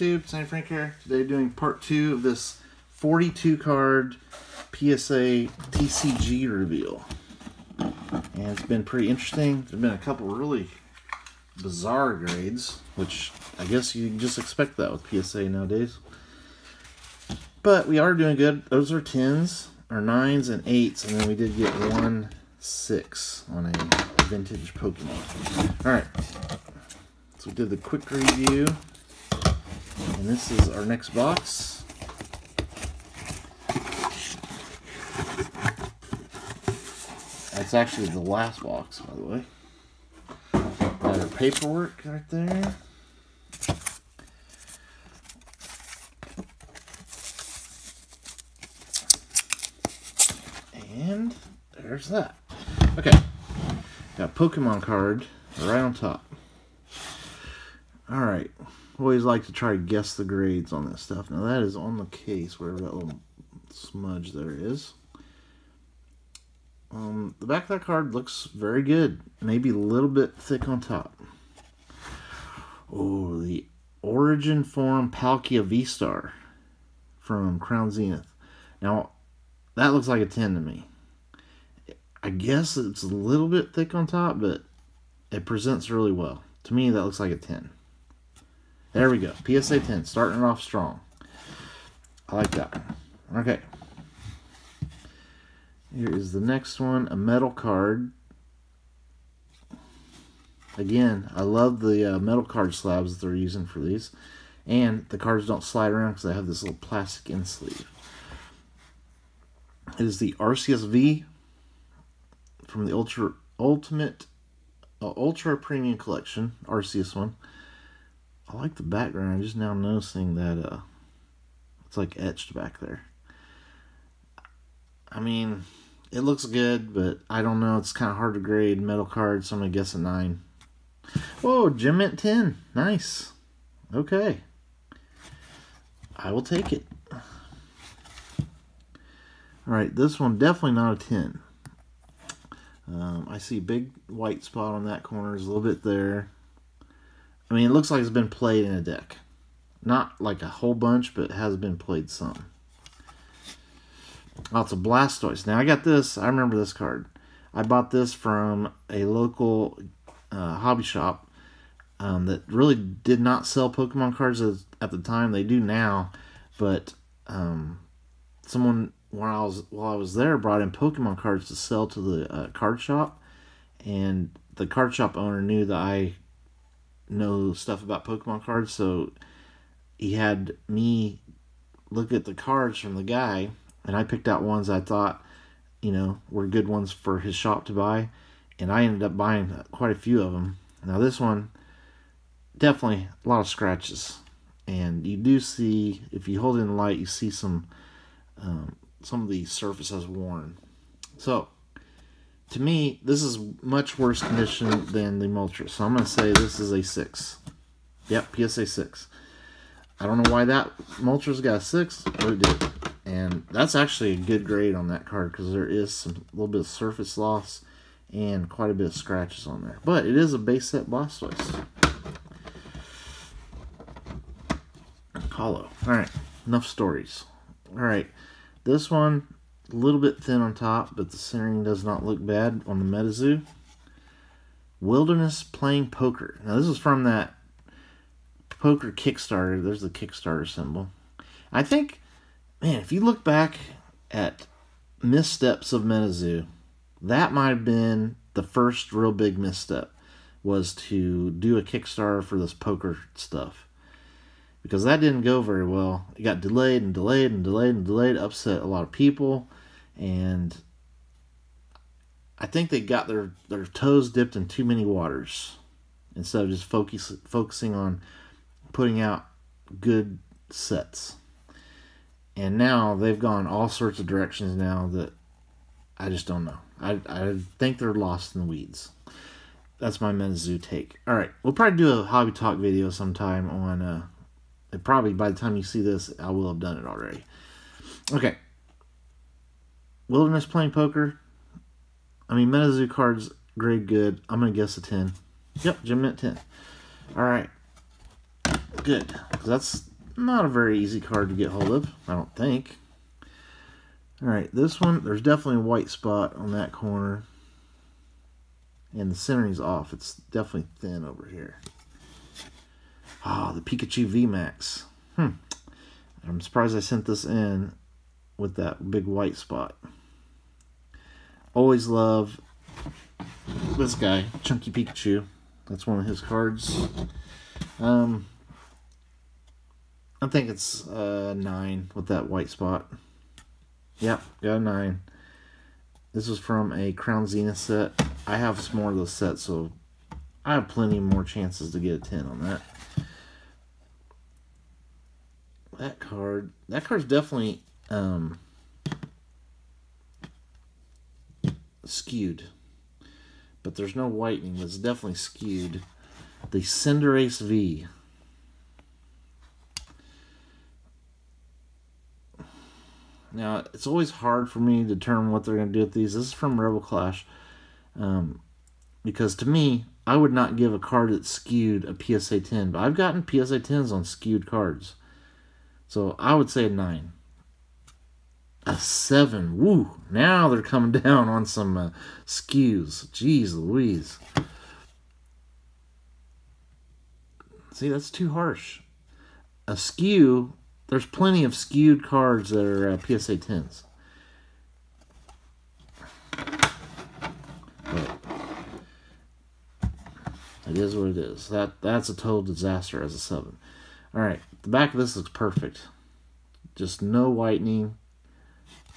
YouTube? Sam Frank here. Today doing part 2 of this 42 card PSA TCG reveal. And it's been pretty interesting. There's been a couple really bizarre grades, which I guess you just expect that with PSA nowadays. But we are doing good. Those are 10s, or 9s and 8s, and then we did get 1 6 on a vintage Pokemon. Alright, so we did the quick review, and this is our next box. That's actually the last box, by the way. Got our paperwork right there. And there's that. Okay, got a Pokemon card right on top. Alright, always like to try to guess the grades on this stuff. Now that is on the case, wherever that little smudge there is. The back of that card looks very good. Maybe a little bit thick on top. Oh, the Origin Form Palkia V-Star from Crown Zenith. Now, that looks like a 10 to me. I guess it's a little bit thick on top, but it presents really well. To me, that looks like a 10. There we go. PSA 10, starting it off strong. I like that. Okay. Here is the next one, a metal card. Again, I love the metal card slabs that they're using for these. And the cards don't slide around because they have this little plastic in sleeve. It is the Arceus V from the Ultra Premium Collection, Arceus one. I like the background. I'm just now noticing that it's like etched back there. I mean, it looks good, but I don't know. It's kind of hard to grade metal cards, so I'm going to guess a 9. Whoa, Gem Mint 10. Nice. Okay. I will take it. Alright, this one definitely not a 10. I see a big white spot on that corner. There's a little bit there. I mean, it looks like it's been played in a deck. Not like a whole bunch, but it has been played some. Oh, it's a Blastoise. Now, I got this. I remember this card. I bought this from a local hobby shop that really did not sell Pokemon cards at the time. They do now, but someone, while I was there, brought in Pokemon cards to sell to the card shop, and the card shop owner knew that I know stuff about Pokemon cards, so he had me look at the cards from the guy, and I picked out ones I thought, you know, were good ones for his shop to buy, and I ended up buying quite a few of them. Now this one, definitely a lot of scratches, and you do see, if you hold it in the light, you see some of the surface has worn. So, to me, this is much worse condition than the Moltres. So I'm going to say this is a 6. Yep, PSA 6. I don't know why that Moltres got a 6, but it did. And that's actually a good grade on that card because there is a little bit of surface loss and quite a bit of scratches on there. But it is a base set Blastoise. Hollow. Alright, enough stories. Alright, this one, a little bit thin on top, but the centering does not look bad on the Metazoo. Wilderness Playing Poker. Now this is from that poker Kickstarter. There's the Kickstarter symbol. I think, man, if you look back at missteps of Metazoo, that might have been the first real big misstep, was to do a Kickstarter for this poker stuff. Because that didn't go very well. It got delayed and delayed and delayed and delayed. Upset a lot of people. And I think they got their toes dipped in too many waters. Instead of just focusing on putting out good sets. And now they've gone all sorts of directions now that I just don't know. I think they're lost in the weeds. That's my Metazoo take. Alright, we'll probably do a hobby talk video sometime on... probably by the time you see this, I will have done it already. Okay. Wilderness Playing Poker. I mean, Metazoo cards, grade good. I'm going to guess a 10. Yep, Gem Mint 10. Alright. Good. That's Not a very easy card to get hold of, I don't think. Alright, this one, there's definitely a white spot on that corner. And the centering's off. It's definitely thin over here. Ah, the Pikachu VMAX. I'm surprised I sent this in with that big white spot. Always love this guy, Chunky Pikachu. That's one of his cards. I think it's 9 with that white spot. Yep, got a 9. This was from a Crown Zenith set. I have some more of those sets, so I have plenty more chances to get a 10 on that. That card's definitely skewed. But there's no whitening, but it's definitely skewed. The Cinderace V. Now, it's always hard for me to determine what they're going to do with these. This is from Rebel Clash. Because to me, I would not give a card that's skewed a PSA 10. But I've gotten PSA 10s on skewed cards. So I would say a 9. A 7. Woo! Now they're coming down on some skews. Jeez Louise. See, that's too harsh. A skew, there's plenty of skewed cards that are PSA 10s. But it is what it is. That's a total disaster as a 7. Alright, the back of this looks perfect. Just no whitening.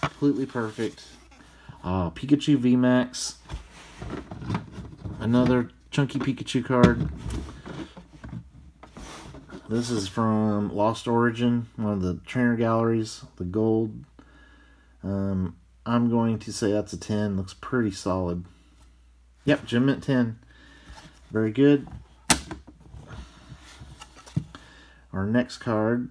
Completely perfect. Pikachu VMAX. Another Chunky Pikachu card. This is from Lost Origin, one of the trainer galleries, the gold. I'm going to say that's a 10. Looks pretty solid. Yep, Gem Mint 10. Very good. Our next card.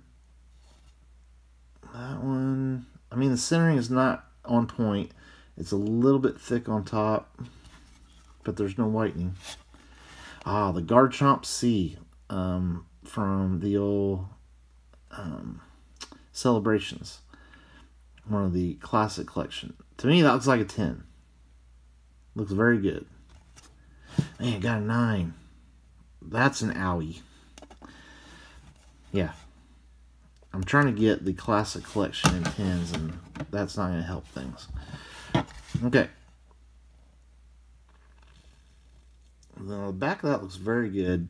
That one, I mean, the centering is not on point. It's a little bit thick on top, but there's no whitening. The Garchomp C from the old Celebrations. One of the classic collection. To me, that looks like a 10. Looks very good. Man, got a 9. That's an owie. Yeah. I'm trying to get the classic collection in 10s, and that's not going to help things. Okay. The back of that looks very good.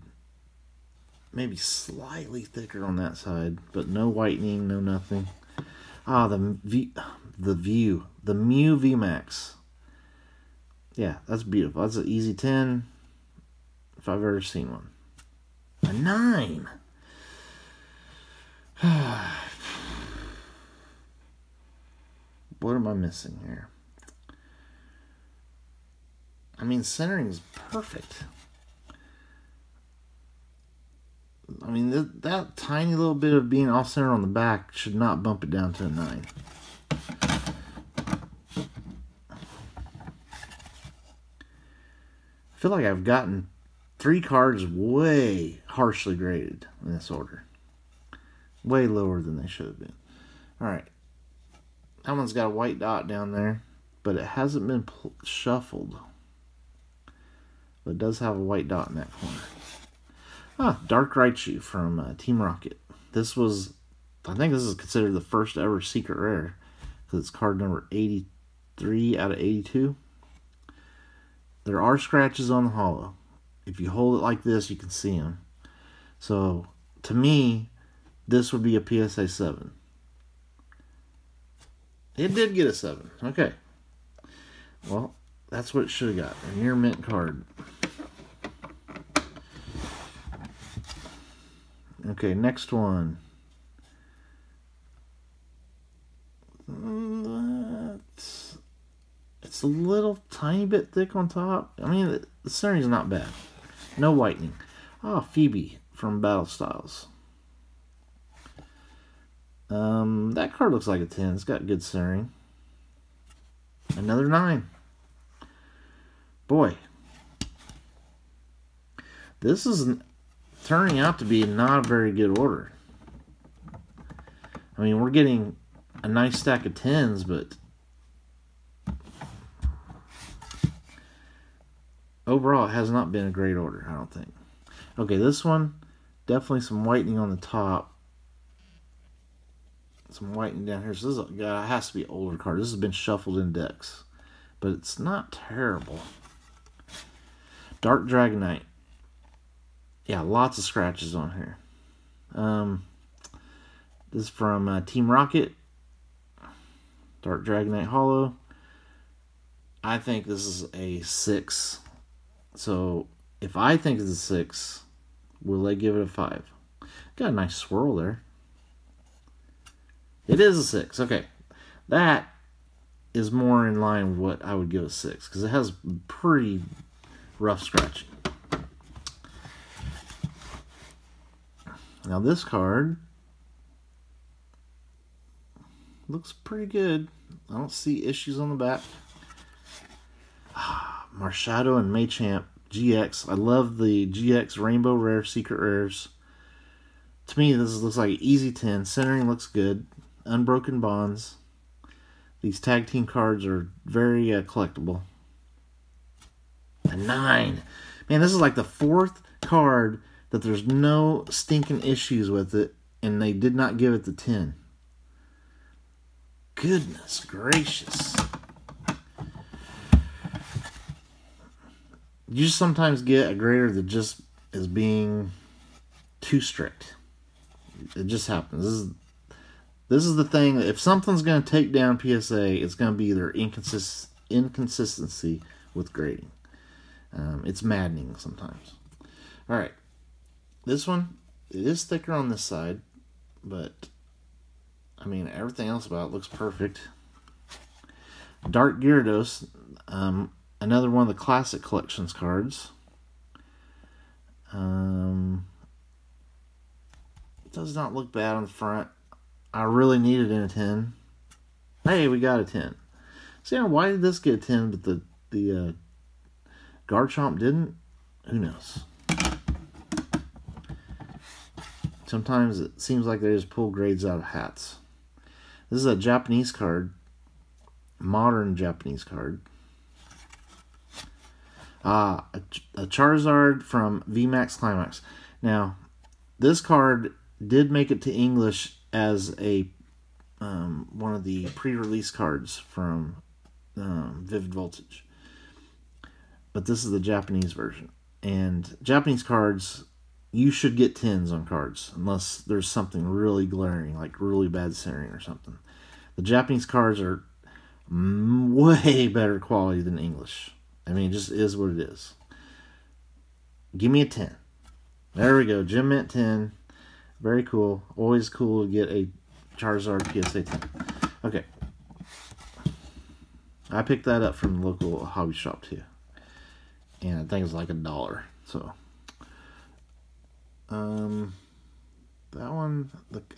Maybe slightly thicker on that side, but no whitening, no nothing. The Mew VMAX. Yeah, that's beautiful. That's an easy 10 if I've ever seen one. A 9. What am I missing here? I mean, centering is perfect. I mean, that tiny little bit of being off center on the back should not bump it down to a 9. I feel like I've gotten 3 cards way harshly graded in this order. Way lower than they should have been. Alright. That one's got a white dot down there, but it hasn't been shuffled. But it does have a white dot in that corner. Dark Raichu from Team Rocket. This was, I think this is considered the first ever secret rare, because it's card number 83 out of 82. There are scratches on the holo. If you hold it like this, you can see them. So, to me, this would be a PSA 7. It did get a 7. Okay. Well, that's what it should have got. A near mint card. Okay, next one. It's a little tiny bit thick on top. I mean, the centering's not bad. No whitening. Phoebe from Battle Styles. That card looks like a 10. It's got good centering. Another 9. Boy. This is turning out to be not a very good order. I mean, we're getting a nice stack of 10s, but overall, it has not been a great order, I don't think. Okay, this one, definitely some whitening on the top. Some whitening down here. So this has to be an older card. This has been shuffled in decks. But it's not terrible. Dark Dragonite. Yeah, lots of scratches on here. This is from Team Rocket. Dark Dragonite Hollow. I think this is a 6. So, if I think it's a 6, will they give it a 5? Got a nice swirl there. It is a 6. Okay. That is more in line with what I would give a 6. Because it has pretty rough scratching. Now this card looks pretty good. I don't see issues on the back. Marshadow and Machamp GX. I love the GX Rainbow Rare Secret Rares. To me, this looks like an easy 10. Centering looks good. Unbroken Bonds. These tag team cards are very collectible. A 9. Man, this is like the 4th card that there's no stinking issues with it, and they did not give it the 10. Goodness gracious. You just sometimes get a grader that just is being too strict. It just happens. This is the thing. If something's going to take down PSA, it's going to be their inconsistency with grading. It's maddening sometimes. All right. This one, it is thicker on this side, but, I mean, everything else about it looks perfect. Dark Gyarados, another one of the classic collections cards. It does not look bad on the front. I really needed it in a 10. Hey, we got a 10. See, why did this get a 10, but the Garchomp didn't? Who knows? Sometimes it seems like they just pull grades out of hats. This is a Japanese card. Modern Japanese card. A Charizard from VMAX Climax. Now, this card did make it to English as a one of the pre-release cards from Vivid Voltage. But this is the Japanese version. And Japanese cards, you should get 10s on cards, unless there's something really glaring, like really bad centering or something. The Japanese cards are way better quality than English. I mean, it just is what it is. Give me a 10. There we go. Gem Mint 10. Very cool. Always cool to get a Charizard PSA 10. Okay. I picked that up from the local hobby shop too. And I think it's like $1. So. That one,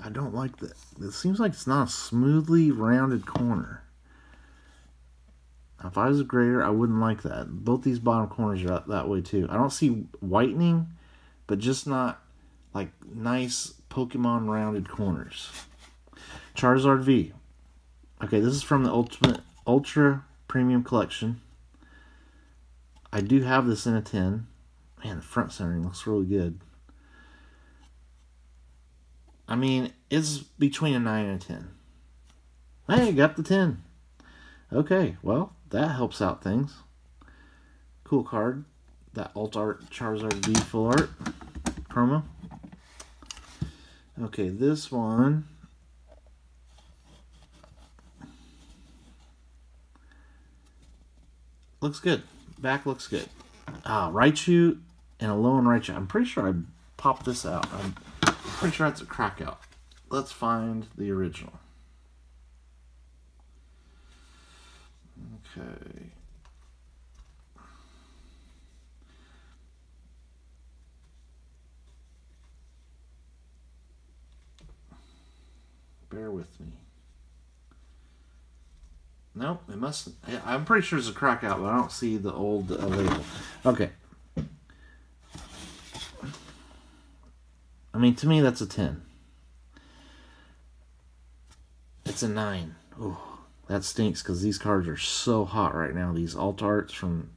I don't like that. It seems like it's not a smoothly rounded corner. If I was a grader, I wouldn't like that. Both these bottom corners are that way too. I don't see whitening, but just not like nice Pokemon rounded corners. Charizard V. Okay, this is from the Ultra Premium Collection. I do have this in a 10. Man, the front centering looks really good. I mean, it's between a 9 and a 10. Hey, got the 10. Okay, well, that helps out things. Cool card. That Alt Art Charizard V Full Art promo. Okay, this one. Looks good. Back looks good. Raichu and a Lone Raichu. I'm pretty sure I popped this out. I'm pretty sure that's a crack out. Let's find the original. Okay. Bear with me. Nope, it mustn't. I'm pretty sure it's a crack out, but I don't see the old label. Okay. I mean, to me, that's a 10. It's a 9. Ooh, that stinks because these cards are so hot right now. These alt arts from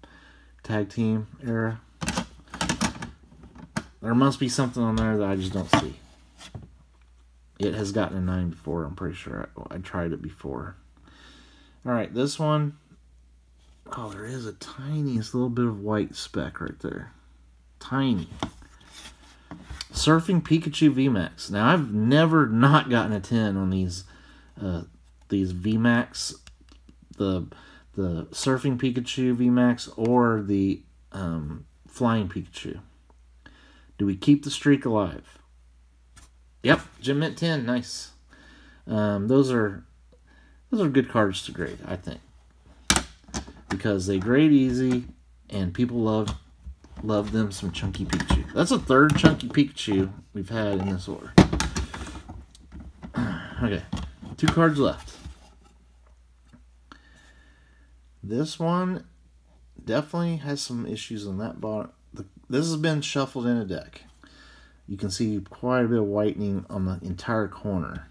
Tag Team era. There must be something on there that I just don't see. It has gotten a 9 before, I'm pretty sure. I tried it before. Alright, this one. Oh, there is a tiniest little bit of white speck right there. Tiny. Surfing Pikachu VMAX. Now, I've never not gotten a 10 on these VMAX. The Surfing Pikachu VMAX or the Flying Pikachu. Do we keep the streak alive? Yep, Gem Mint 10, nice. Those are good cards to grade, I think, because they grade easy and people love them some chunky Pikachu. That's the third chunky Pikachu we've had in this order. Okay, 2 cards left. This one definitely has some issues on that bottom. This has been shuffled in a deck. You can see quite a bit of whitening on the entire corner.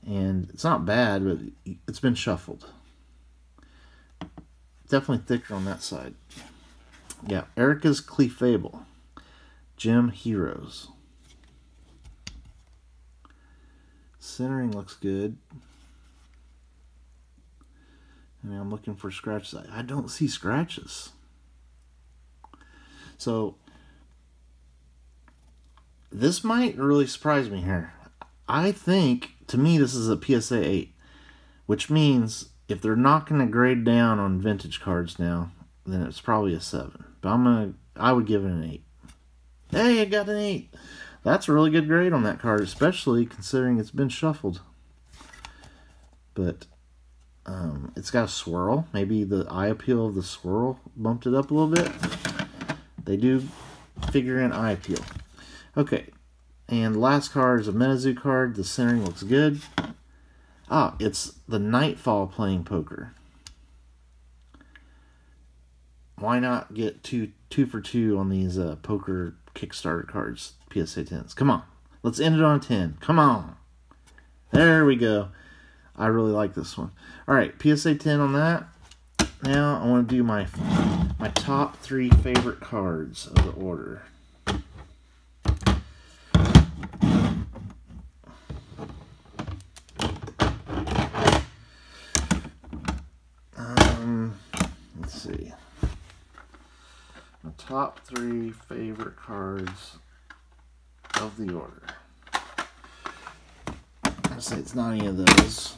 And it's not bad, but it's been shuffled. Definitely thicker on that side. Yeah, Erica's Clefable. Gem Heroes. Centering looks good. I mean, I'm looking for scratches. I don't see scratches. So, this might really surprise me here. I think, to me, this is a PSA 8. Which means, if they're not going to grade down on vintage cards now, then it's probably a 7. But I would give it an 8. Hey, I got an 8. That's a really good grade on that card, especially considering it's been shuffled. But it's got a swirl. Maybe the eye appeal of the swirl bumped it up a little bit. They do figure in eye appeal. Okay, and the last card is a Metazoo card. The centering looks good. Ah, it's the Nightfall playing poker. Why not get two for 2 on these poker Kickstarter cards, PSA 10s? Come on, let's end it on a 10. Come on. There we go. I really like this one. All right, PSA 10 on that. Now I want to do my top 3 favorite cards of the order. Let's see. My top 3 favorite cards of the order. I'll say it's not any of those.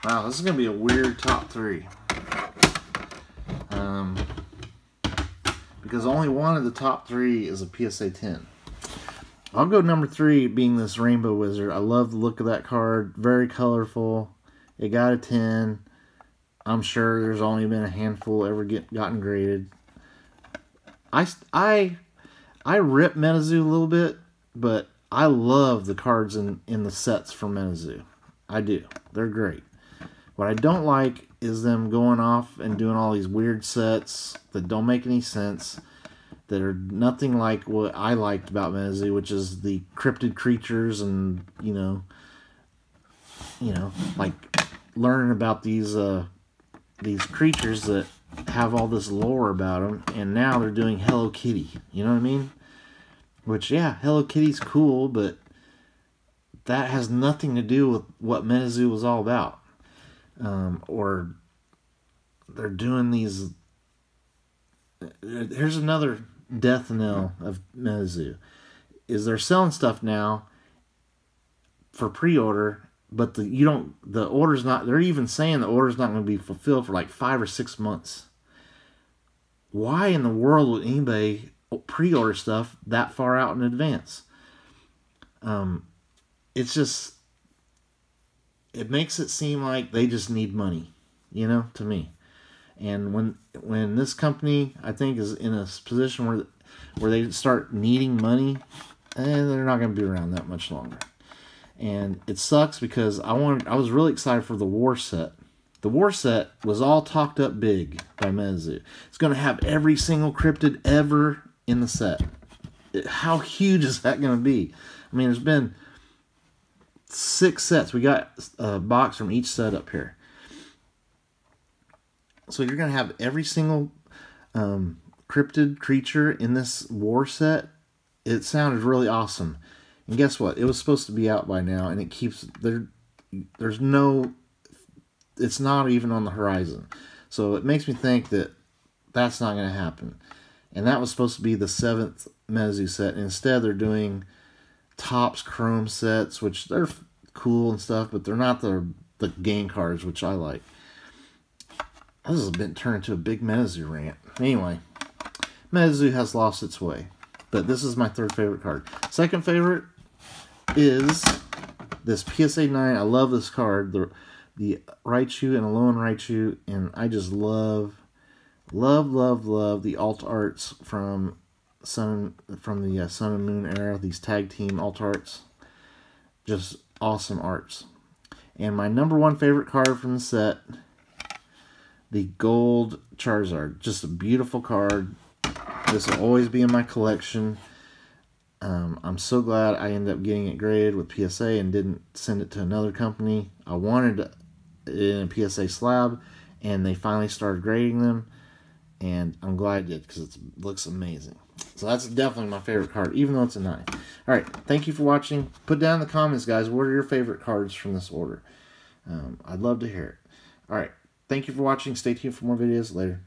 Wow, this is going to be a weird top 3. Because only one of the top 3 is a PSA 10. I'll go number 3 being this Rainbow Wizard. I love the look of that card. Very colorful. It got a 10. I'm sure there's only been a handful ever gotten graded. I rip Metazoo a little bit, but I love the cards in the sets from Metazoo. I do. They're great. What I don't like is them going off and doing all these weird sets that don't make any sense, that are nothing like what I liked about Metazoo, which is the cryptid creatures and, you know, like learning about these creatures that have all this lore about them, and now they're doing Hello Kitty. You know what I mean? Which, yeah, Hello Kitty's cool, but that has nothing to do with what Metazoo was all about. Or they're doing these. Here's another death knell of Metazoo. Is they're selling stuff now for pre-order, but the order's not. They're even saying the order's not going to be fulfilled for like 5 or 6 months. Why in the world would anybody pre-order stuff that far out in advance? It's just, it makes it seem like they just need money, to me. And when this company, I think, is in a position where they start needing money, they're not going to be around that much longer. And it sucks because I was really excited for the War set The war set was all talked up big by Metazoo. It's going to have every single cryptid ever in the set. How huge is that going to be? I mean, there's been 6 sets. We got a box from each set up here. So you're going to have every single cryptid creature in this war set. It sounded really awesome. And guess what? It was supposed to be out by now, and it keeps there's no, it's not even on the horizon. So it makes me think that that's not going to happen. And that was supposed to be the 7th Metazoo set. Instead, they're doing Topps Chrome sets, which they're cool and stuff, but they're not the game cards, which I like. This has been turned into a big Metazoo rant. Anyway, Metazoo has lost its way. But this is my 3rd favorite card. 2nd favorite is this PSA 9. I love this card. The Raichu and Alolan Raichu. And I just love the alt arts from the Sun and Moon era. These tag team alt arts. Just awesome arts. And my number 1 favorite card from the set, the Gold Charizard. Just a beautiful card. This will always be in my collection. I'm so glad I ended up getting it graded with PSA and didn't send it to another company. I wanted it in a PSA slab, and they finally started grading them, and I'm glad I did because it looks amazing. So that's definitely my favorite card, even though it's a 9. Alright, thank you for watching. Put down in the comments, guys, what are your favorite cards from this order? I'd love to hear it. Alright, thank you for watching. Stay tuned for more videos later.